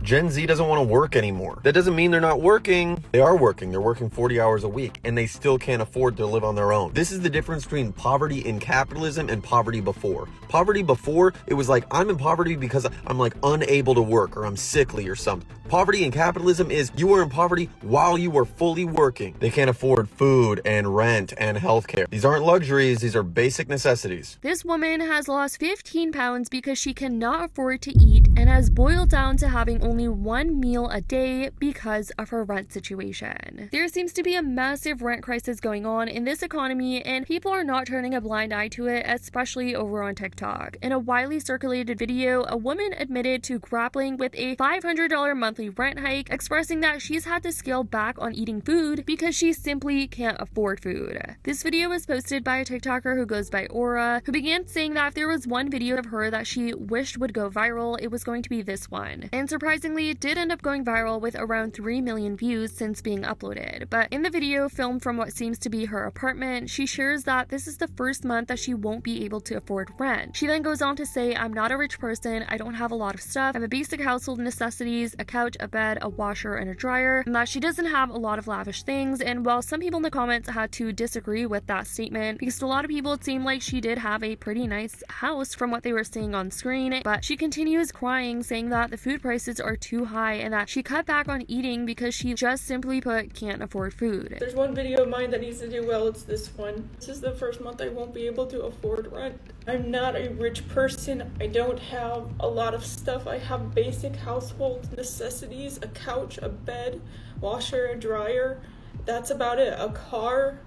Gen Z doesn't want to work anymore. That doesn't mean they're not working. They are working. They're working 40 hours a week and they still can't afford to live on their own. This is the difference between poverty in capitalism and poverty before. Poverty before, it was like, I'm in poverty because I'm like unable to work or I'm sickly or something. Poverty in capitalism is you are in poverty while you are fully working. They can't afford food and rent and healthcare. These aren't luxuries. These are basic necessities. This woman has lost 15 pounds because she cannot afford to eat and has boiled down to having only one meal a day because of her rent situation. There seems to be a massive rent crisis going on in this economy and people are not turning a blind eye to it, especially over on TikTok. In a widely circulated video, a woman admitted to grappling with a $500 monthly rent hike, expressing that she's had to scale back on eating food because she simply can't afford food. This video was posted by a TikToker who goes by Aura, who began saying that if there was one video of her that she wished would go viral, it was going to be this one. And surprisingly, it did end up going viral with around 3 million views since being uploaded. But in the video, filmed from what seems to be her apartment, she shares that this is the first month that she won't be able to afford rent. She then goes on to say, I'm not a rich person, I don't have a lot of stuff, I have a basic household necessities, a couch, a bed, a washer, and a dryer, and that she doesn't have a lot of lavish things. And while some people in the comments had to disagree with that statement, because to a lot of people it seemed like she did have a pretty nice house from what they were seeing on screen, but she continues crying, saying that the food prices are too high and that she cut back on eating because she just simply put can't afford food. There's one video of mine that needs to do well, it's this one. This is the first month I won't be able to afford rent. I'm not a rich person. I don't have a lot of stuff. I have basic household necessities, a couch, a bed, washer, a dryer. That's about it. A car.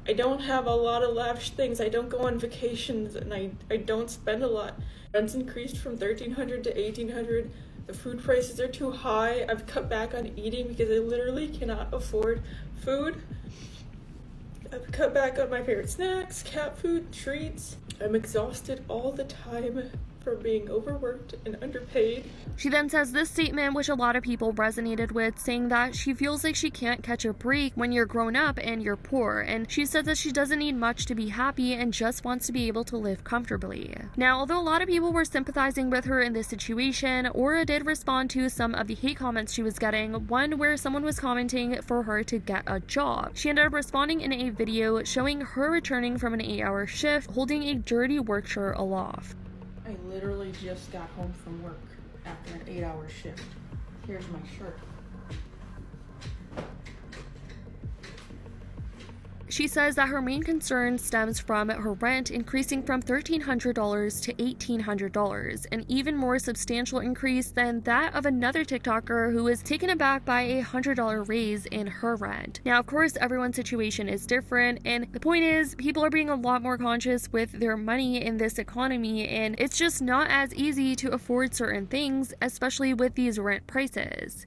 I don't have a lot of lavish things. I don't go on vacations and I don't spend a lot. Rent's increased from $1,300 to $1,800. The food prices are too high. I've cut back on eating because I literally cannot afford food. I've cut back on my favorite snacks, cat food, treats. I'm exhausted all the time for being overworked and underpaid. She then says this statement, which a lot of people resonated with, saying that she feels like she can't catch a break when you're grown up and you're poor, and she says that she doesn't need much to be happy and just wants to be able to live comfortably. Now, although a lot of people were sympathizing with her in this situation, Aura did respond to some of the hate comments she was getting, one where someone was commenting for her to get a job. She ended up responding in a video showing her returning from an 8-hour shift holding a dirty work shirt aloft. I literally just got home from work after an 8-hour shift. Here's my shirt. She says that her main concern stems from her rent increasing from $1,300 to $1,800, an even more substantial increase than that of another TikToker who was taken aback by a $100 raise in her rent. Now, of course, everyone's situation is different, and the point is, people are being a lot more conscious with their money in this economy, and it's just not as easy to afford certain things, especially with these rent prices.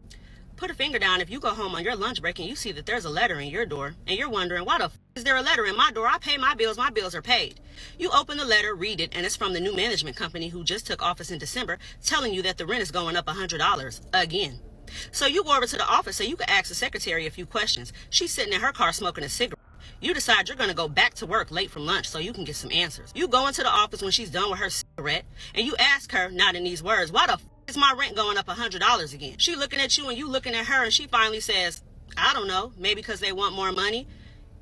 Put a finger down if you go home on your lunch break and you see that there's a letter in your door and you're wondering, why the f is there a letter in my door? I pay my bills are paid. You open the letter, read it, and it's from the new management company who just took office in December telling you that the rent is going up $100 again. So you go over to the office so you can ask the secretary a few questions. She's sitting in her car smoking a cigarette. You decide you're going to go back to work late from lunch so you can get some answers. You go into the office when she's done with her cigarette and you ask her, not in these words, why the f is my rent going up $100 again? She looking at you and you looking at her and she finally says, I don't know, maybe because they want more money.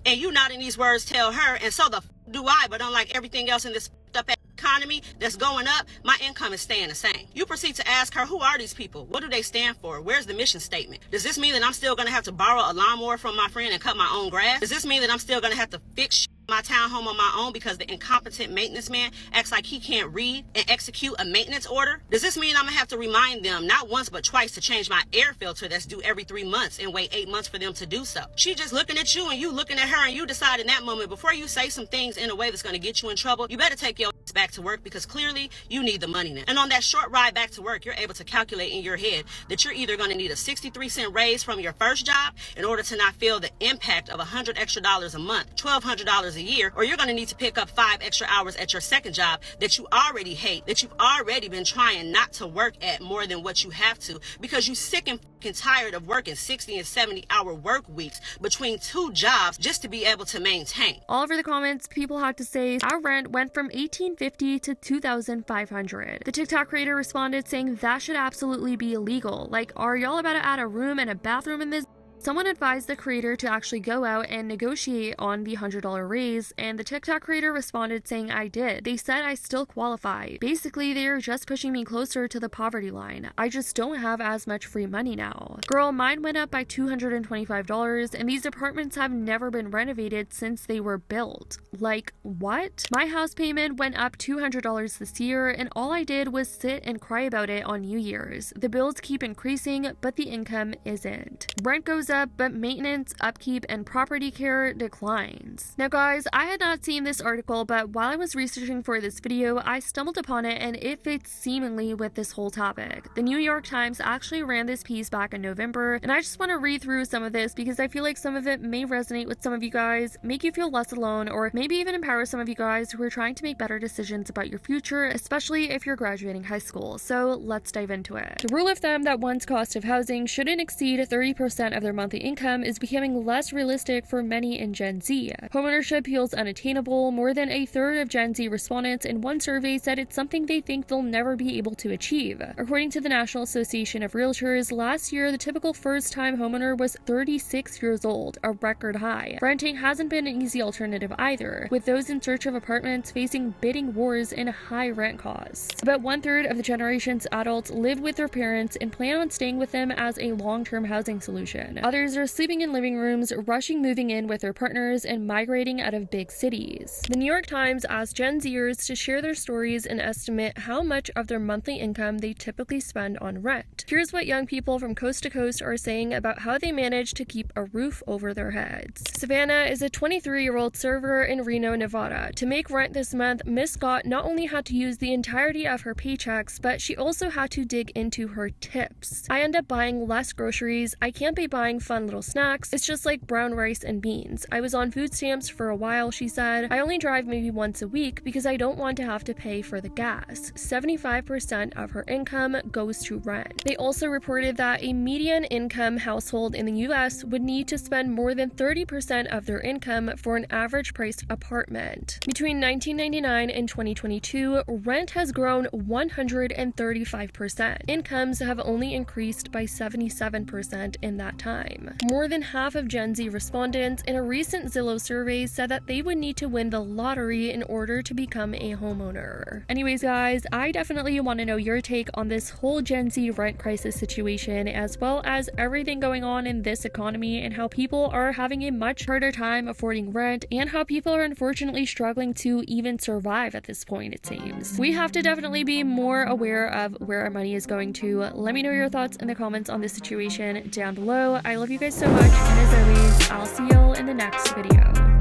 And you not in these words tell her, and so the f do I, but unlike everything else in this up economy that's going up, my income is staying the same. You proceed to ask her, who are these people? What do they stand for? Where's the mission statement? Does this mean that I'm still going to have to borrow a lawnmower from my friend and cut my own grass? Does this mean that I'm still going to have to fix my townhome on my own because the incompetent maintenance man acts like he can't read and execute a maintenance order? Does this mean I'm gonna have to remind them not once but twice to change my air filter that's due every 3 months and wait 8 months for them to do so? She just looking at you and you looking at her and you decide in that moment, before you say some things in a way that's gonna get you in trouble, you better take your ass back to work because clearly you need the money now. And on that short ride back to work, you're able to calculate in your head that you're either gonna need a 63-cent raise from your first job in order to not feel the impact of $100 extra a month, $1,200 a year, or you're going to need to pick up 5 extra hours at your second job that you already hate, that you've already been trying not to work at more than what you have to because you're sick and tired of working 60 and 70-hour work weeks between 2 jobs just to be able to maintain. All over the comments, people had to say our rent went from $1,850 $2,050 to $2,500. The TikTok creator responded saying that should absolutely be illegal. Like, are y'all about to add a room and a bathroom in this? Someone advised the creator to actually go out and negotiate on the $100 raise, and the TikTok creator responded saying, I did. They said I still qualify. Basically, they are just pushing me closer to the poverty line. I just don't have as much free money now. Girl, mine went up by $225, and these apartments have never been renovated since they were built. Like, what? My house payment went up $200 this year, and all I did was sit and cry about it on New Year's. The bills keep increasing, but the income isn't. Rent goes up, but maintenance, upkeep, and property care declines. Now guys, I had not seen this article, but while I was researching for this video, I stumbled upon it and it fits seemingly with this whole topic. The New York Times actually ran this piece back in November, and I just want to read through some of this because I feel like some of it may resonate with some of you guys, make you feel less alone, or maybe even empower some of you guys who are trying to make better decisions about your future, especially if you're graduating high school. So let's dive into it. The rule of thumb that one's cost of housing shouldn't exceed 30% of their monthly income is becoming less realistic for many in Gen Z. Homeownership feels unattainable. More than a third of Gen Z respondents in one survey said it's something they think they'll never be able to achieve. According to the National Association of Realtors, last year the typical first-time homeowner was 36 years old, a record high. Renting hasn't been an easy alternative either, with those in search of apartments facing bidding wars and high rent costs. About one-third of the generation's adults live with their parents and plan on staying with them as a long-term housing solution. Others are sleeping in living rooms, rushing moving in with their partners, and migrating out of big cities. The New York Times asked Gen Zers to share their stories and estimate how much of their monthly income they typically spend on rent. Here's what young people from coast to coast are saying about how they manage to keep a roof over their heads. Savannah is a 23-year-old server in Reno, Nevada. To make rent this month, Miss Scott not only had to use the entirety of her paychecks, but she also had to dig into her tips. I end up buying less groceries. I can't be buying fun little snacks. It's just like brown rice and beans. I was on food stamps for a while, she said. I only drive maybe once a week because I don't want to have to pay for the gas. 75% of her income goes to rent. They also reported that a median income household in the US would need to spend more than 30% of their income for an average priced apartment. Between 1999 and 2022, rent has grown 135%. Incomes have only increased by 77% in that time. More than half of Gen Z respondents in a recent Zillow survey said that they would need to win the lottery in order to become a homeowner. Anyways, guys, I definitely want to know your take on this whole Gen Z rent crisis situation, as well as everything going on in this economy and how people are having a much harder time affording rent and how people are unfortunately struggling to even survive at this point, it seems. We have to definitely be more aware of where our money is going to. Let me know your thoughts in the comments on this situation down below. I love you guys so much, and as always, I'll see y'all in the next video.